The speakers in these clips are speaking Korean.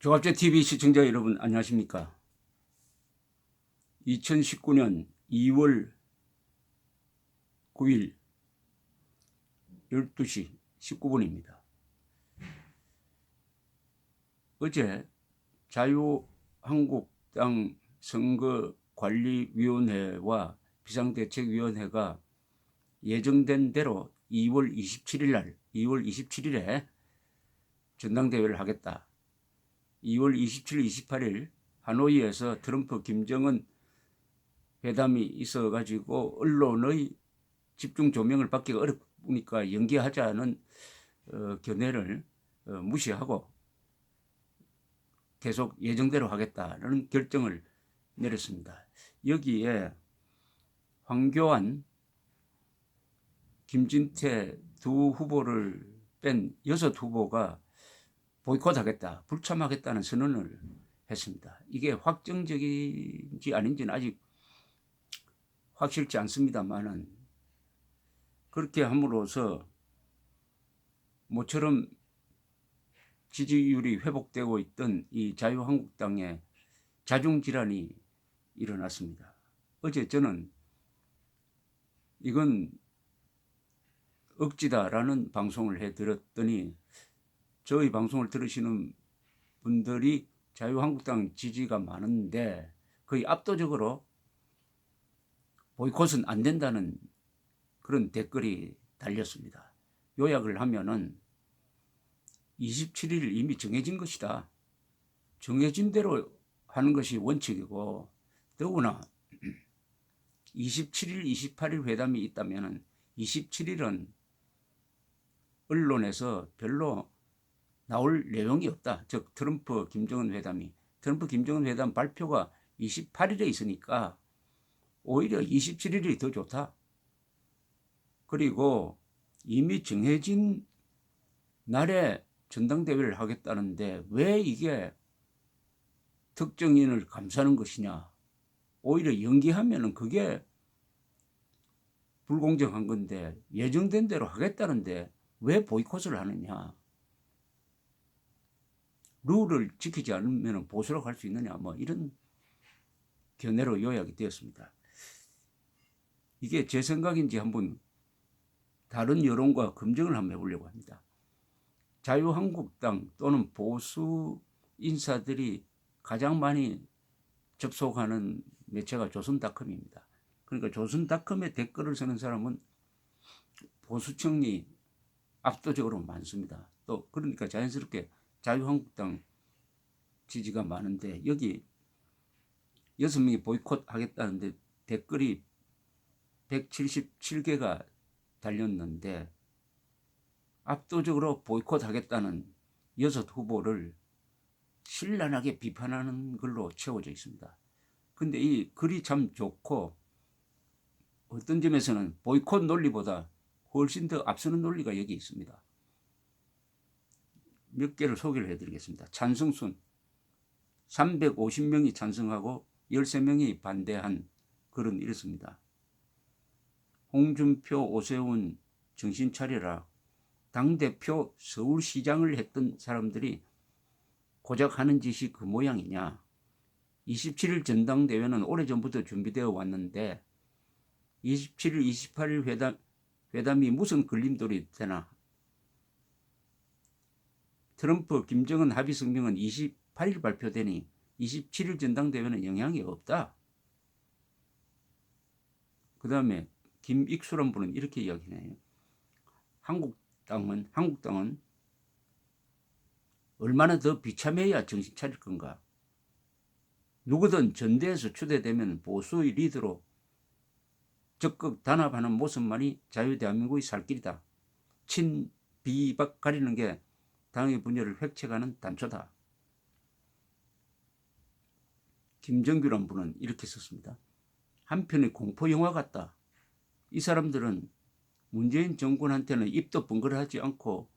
조갑제TV 시청자 여러분 안녕하십니까. 2019년 2월 9일 12시 19분입니다. 어제 자유한국당 선거관리위원회와 비상대책위원회가 예정된 대로 2월 27일에 전당대회를 하겠다. 2월 27일, 28일 하노이에서 트럼프 김정은 회담이 있어가지고 언론의 집중 조명을 받기가 어렵으니까 연기하자는 견해를 무시하고 계속 예정대로 하겠다는 결정을 내렸습니다. 여기에 황교안, 김진태 두 후보를 뺀 6후보가 보이콧하겠다, 불참하겠다는 선언을 했습니다. 이게 확정적인지 아닌지는 아직 확실치 않습니다만은 그렇게 함으로써 모처럼 지지율이 회복되고 있던 이 자유한국당의 자중질환이 일어났습니다. 어제 저는 이건 억지다라는 방송을 해드렸더니 저희 방송을 들으시는 분들이 자유한국당 지지가 많은데 거의 압도적으로 보이콧은 안 된다는 그런 댓글이 달렸습니다. 요약을 하면은 27일 이미 정해진 것이다. 정해진 대로 하는 것이 원칙이고, 더구나 27일, 28일 회담이 있다면은 27일은 언론에서 별로 나올 내용이 없다. 즉 트럼프 김정은 회담이. 트럼프 김정은 회담 발표가 28일에 있으니까 오히려 27일이 더 좋다. 그리고 이미 정해진 날에 전당대회를 하겠다는데 왜 이게 특정인을 감싸는 것이냐. 오히려 연기하면은 그게 불공정한 건데 예정된 대로 하겠다는데 왜 보이콧을 하느냐. 룰을 지키지 않으면 보수로 갈 수 있느냐, 뭐 이런 견해로 요약이 되었습니다. 이게 제 생각인지 한번 다른 여론과 검증을 한번 해보려고 합니다. 자유한국당 또는 보수 인사들이 가장 많이 접속하는 매체가 조선닷컴입니다. 그러니까 조선닷컴에 댓글을 쓰는 사람은 보수층이 압도적으로 많습니다. 또 그러니까 자연스럽게 자유한국당 지지가 많은데 여기 6명이 보이콧 하겠다는데 댓글이 177개가 달렸는데 압도적으로 보이콧 하겠다는 6후보를 신랄하게 비판하는 걸로 채워져 있습니다. 근데 이 글이 참 좋고 어떤 점에서는 보이콧 논리보다 훨씬 더 앞서는 논리가 여기 있습니다. 몇 개를 소개를 해드리겠습니다. 찬성순 350명이 찬성하고 13명이 반대한 글은 이렇습니다. 홍준표, 오세훈 정신 차려라. 당대표 서울시장을 했던 사람들이 고작 하는 짓이 그 모양이냐. 27일 전당대회는 오래전부터 준비되어 왔는데 27일, 28일 회담이 무슨 걸림돌이 되나. 트럼프, 김정은 합의 성명은 28일 발표되니 27일 전당대회는 영향이 없다. 그 다음에 김익수란 분은 이렇게 이야기해요. 한국당은 얼마나 더 비참해야 정신 차릴 건가. 누구든 전대에서 추대되면 보수의 리더로 적극 단합하는 모습만이 자유대한민국의 살 길이다. 친비박 가리는 게 당의 분열을 획책하는 단초다. 김정규란 분은 이렇게 썼습니다. 한편의 공포영화 같다. 이 사람들은 문재인 정권한테는 입도 번거로하지 않고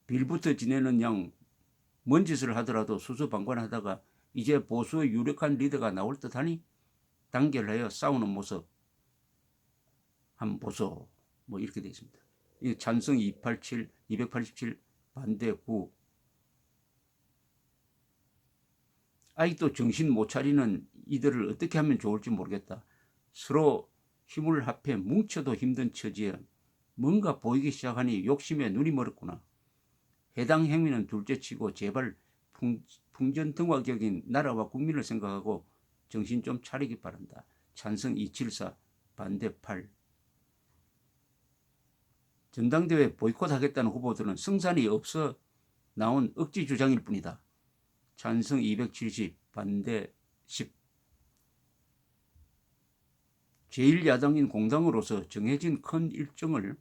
빌부터 지내는 양 뭔 짓을 하더라도 수수방관하다가 이제 보수의 유력한 리더가 나올 듯하니 단결하여 싸우는 모습 한번 보소. 뭐 이렇게 되어 있습니다. 이 찬성 287, 반대 9. 아직도 정신 못 차리는 이들을 어떻게 하면 좋을지 모르겠다. 서로 힘을 합해 뭉쳐도 힘든 처지에 뭔가 보이기 시작하니 욕심에 눈이 멀었구나. 해당 행위는 둘째치고 제발 풍전등화격인 나라와 국민을 생각하고 정신 좀 차리기 바란다. 찬성 274, 반대 8. 전당대회 보이콧하겠다는 후보들은 승산이 없어 나온 억지 주장일 뿐이다. 찬성 270, 반대 10. 제1야당인 공당으로서 정해진 큰 일정을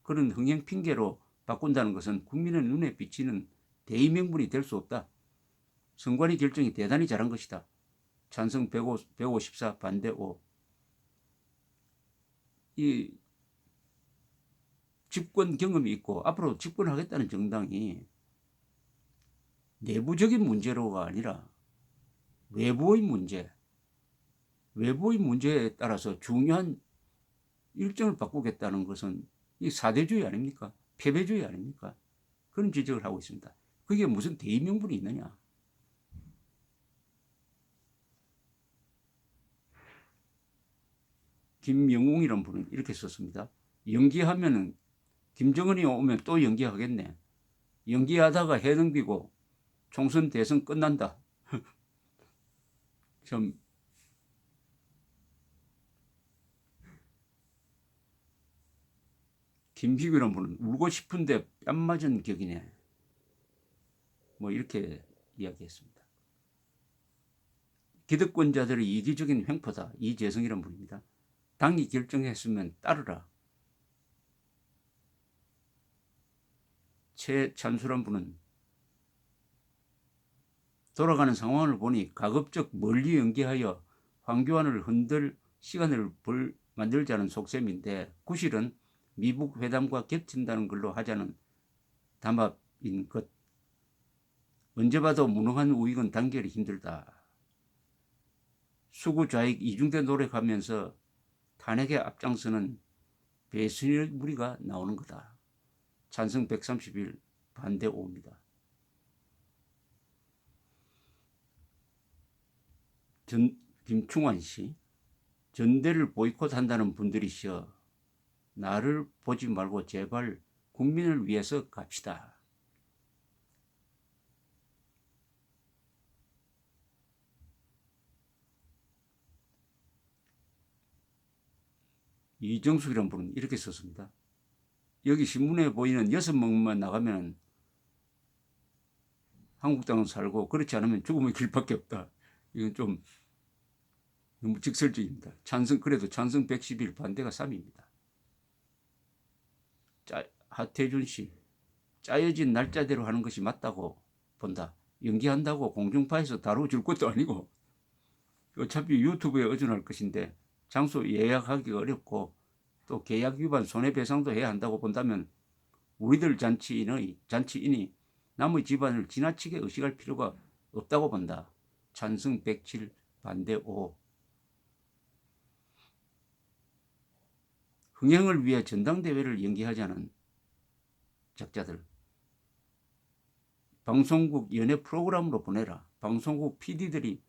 그런 흥행 핑계로 바꾼다는 것은 국민의 눈에 비치는 대의명분이 될 수 없다. 선관위 결정이 대단히 잘한 것이다. 찬성 154, 반대 5. 이 집권 경험이 있고 앞으로 집권하겠다는 정당이 내부적인 문제로가 아니라 외부의 문제에 따라서 중요한 일정을 바꾸겠다는 것은 이 사대주의 아닙니까? 패배주의 아닙니까? 그런 지적을 하고 있습니다. 그게 무슨 대의명분이 있느냐? 김영웅이라는 분은 이렇게 썼습니다. 연기하면은 김정은이 오면 또 연기하겠네. 연기하다가 해 넘기고 총선 대선 끝난다. 참 김희규라는 분은 울고 싶은데 뺨 맞은 격이네. 뭐 이렇게 이야기했습니다. 기득권자들의 이기적인 횡포다. 이재성이라는 분입니다. 당이 결정했으면 따르라. 최찬수란 분은 돌아가는 상황을 보니 가급적 멀리 연기하여 황교안을 흔들 시간을 만들자는 속셈인데 구실은 미북 회담과 겹친다는 걸로 하자는 담합인 것. 언제 봐도 무능한 우익은 단결이 힘들다. 수구좌익 이중대 노력하면서 탄핵에 앞장서는 배신의 무리가 나오는 거다. 찬성 131, 반대 5입니다. 김충환 씨, 전대를 보이콧한다는 분들이시여 나를 보지 말고 제발 국민을 위해서 갑시다. 이정숙이라는 분은 이렇게 썼습니다. 여기 신문에 보이는 6명만 나가면 한국당은 살고 그렇지 않으면 죽음의 길밖에 없다. 이건 좀 너무 직설적입니다. 그래도 찬성 111, 반대가 3입니다. 하태준 씨, 짜여진 날짜대로 하는 것이 맞다고 본다. 연기한다고 공중파에서 다뤄줄 것도 아니고 어차피 유튜브에 의존할 것인데 장소 예약하기가 어렵고 또 계약 위반 손해배상도 해야 한다고 본다면 우리들 잔치인이 남의 집안을 지나치게 의식할 필요가 없다고 본다. 찬성 107, 반대 5. 흥행을 위해 전당대회를 연기하자는 작자들. 방송국 연예 프로그램으로 보내라. 방송국 PD들이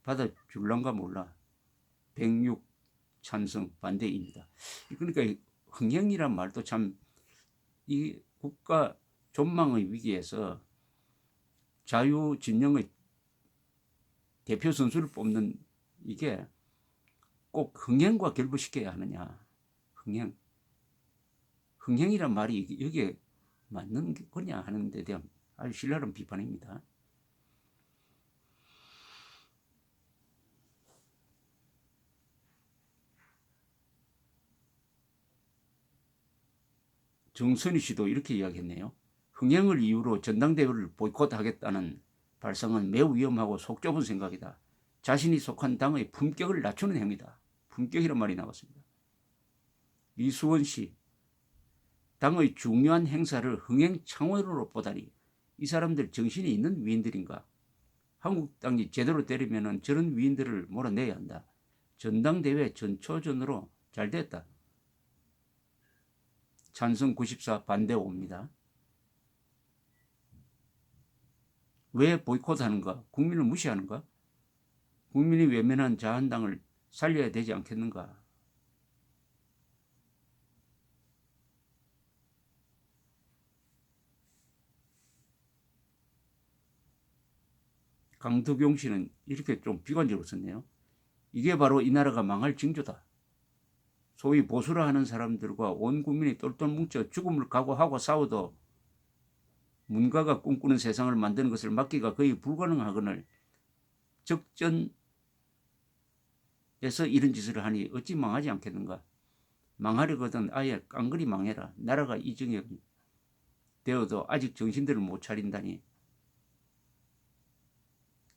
받아줄란가 몰라. 106 찬성 반대입니다. 그러니까 흥행이란 말도 참 이 국가 존망의 위기에서 자유진영의 대표 선수를 뽑는 이게 꼭 흥행과 결부시켜야 하느냐. 흥행이란 말이 여기에 맞는 거냐 하는 데 대한 아주 신랄한 비판입니다. 정선희 씨도 이렇게 이야기했네요. 흥행을 이유로 전당대회를 보이콧하겠다는 발상은 매우 위험하고 속 좁은 생각이다. 자신이 속한 당의 품격을 낮추는 행위다. 품격이란 말이 나왔습니다. 이수원 씨, 당의 중요한 행사를 흥행 창원으로 보다니 이 사람들 정신이 있는 위인들인가? 한국당이 제대로 때리면 저런 위인들을 몰아내야 한다. 전당대회 전초전으로 잘 됐다. 찬성 94, 반대 5입니다. 왜 보이콧하는가? 국민을 무시하는가? 국민이 외면한 자한당을 살려야 되지 않겠는가? 강덕용 씨는 이렇게 좀 비관적으로 썼네요. 이게 바로 이 나라가 망할 징조다. 소위 보수라 하는 사람들과 온 국민이 똘똘 뭉쳐 죽음을 각오하고 싸워도 문가가 꿈꾸는 세상을 만드는 것을 막기가 거의 불가능하거늘 적전에서 이런 짓을 하니 어찌 망하지 않겠는가? 망하려거든 아예 깡그리 망해라. 나라가 이정형이 되어도 아직 정신들을 못 차린다니.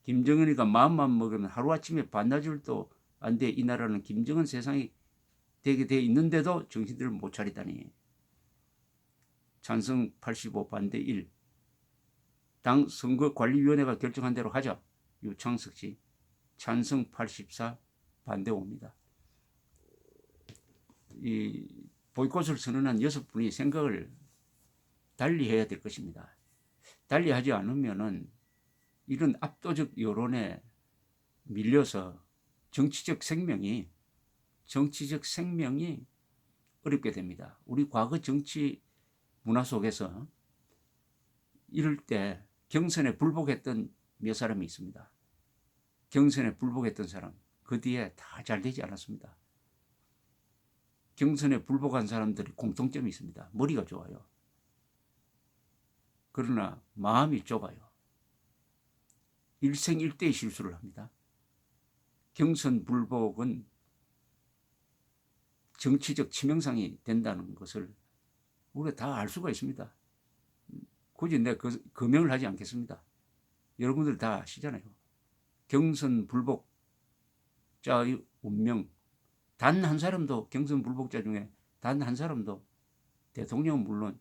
김정은이가 마음만 먹으면 하루아침에 반나절도 안 돼 이 나라는 김정은 세상이 되게 돼 있는데도 정신들을 못 차리다니. 찬성 85 반대 1. 당 선거관리위원회가 결정한 대로 하자. 유창석 씨. 찬성 84 반대 5입니다. 이 보이콧을 선언한 6분이 생각을 달리 해야 될 것입니다. 달리 하지 않으면은 이런 압도적 여론에 밀려서 정치적 생명이 어렵게 됩니다. 우리 과거 정치 문화 속에서 이럴 때 경선에 불복했던 몇 사람이 있습니다. 경선에 불복했던 사람, 그 뒤에 다 잘 되지 않았습니다. 경선에 불복한 사람들이 공통점이 있습니다. 머리가 좋아요. 그러나 마음이 좁아요. 일생일대의 실수를 합니다. 경선 불복은 정치적 치명상이 된다는 것을 우리가 다 알 수가 있습니다. 굳이 내가 거명을 하지 않겠습니다. 여러분들 다 아시잖아요. 경선 불복자의 운명, 단 한 사람도 경선 불복자 중에 단 한 사람도 대통령은 물론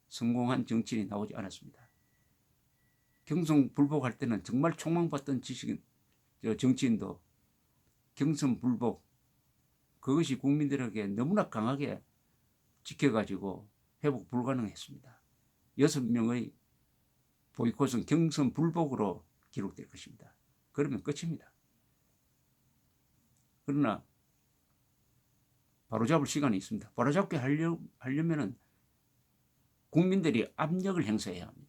성공한 정치인이 나오지 않았습니다. 경선 불복할 때는 정말 촉망받던 정치인도 경선 불복, 그것이 국민들에게 너무나 강하게 지켜가지고 회복 불가능했습니다. 6명의 보이콧은 경선 불복으로 기록될 것입니다. 그러면 끝입니다. 그러나 바로잡을 시간이 있습니다. 바로잡게 하려면 국민들이 압력을 행사해야 합니다.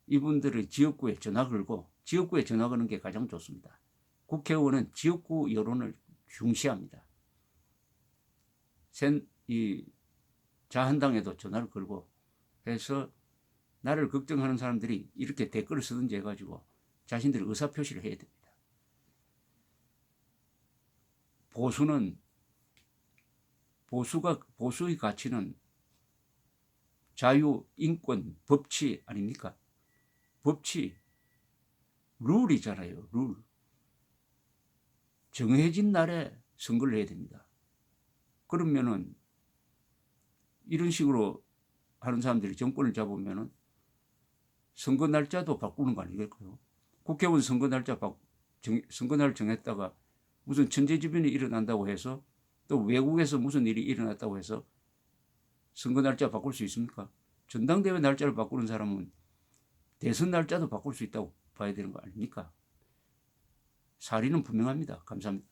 이분들의 지역구에 전화 걸고, 지역구에 전화 거는 게 가장 좋습니다. 국회의원은 지역구 여론을 중시합니다. 이 자한당에도 전화를 걸고 해서 나를 걱정하는 사람들이 이렇게 댓글을 쓰든지 해가지고 자신들의 의사표시를 해야 됩니다. 보수의 가치는 자유, 인권, 법치 아닙니까? 법치, 룰이잖아요. 룰. 정해진 날에 선거를 해야 됩니다. 그러면은 이런 식으로 하는 사람들이 정권을 잡으면은 선거 날짜도 바꾸는 거 아니겠고요. 국회의원 선거 날을 정했다가 무슨 천재지변이 일어난다고 해서 또 외국에서 무슨 일이 일어났다고 해서 선거 날짜 바꿀 수 있습니까? 전당대회 날짜를 바꾸는 사람은 대선 날짜도 바꿀 수 있다고 봐야 되는 거 아닙니까? 사리는 분명합니다. 감사합니다.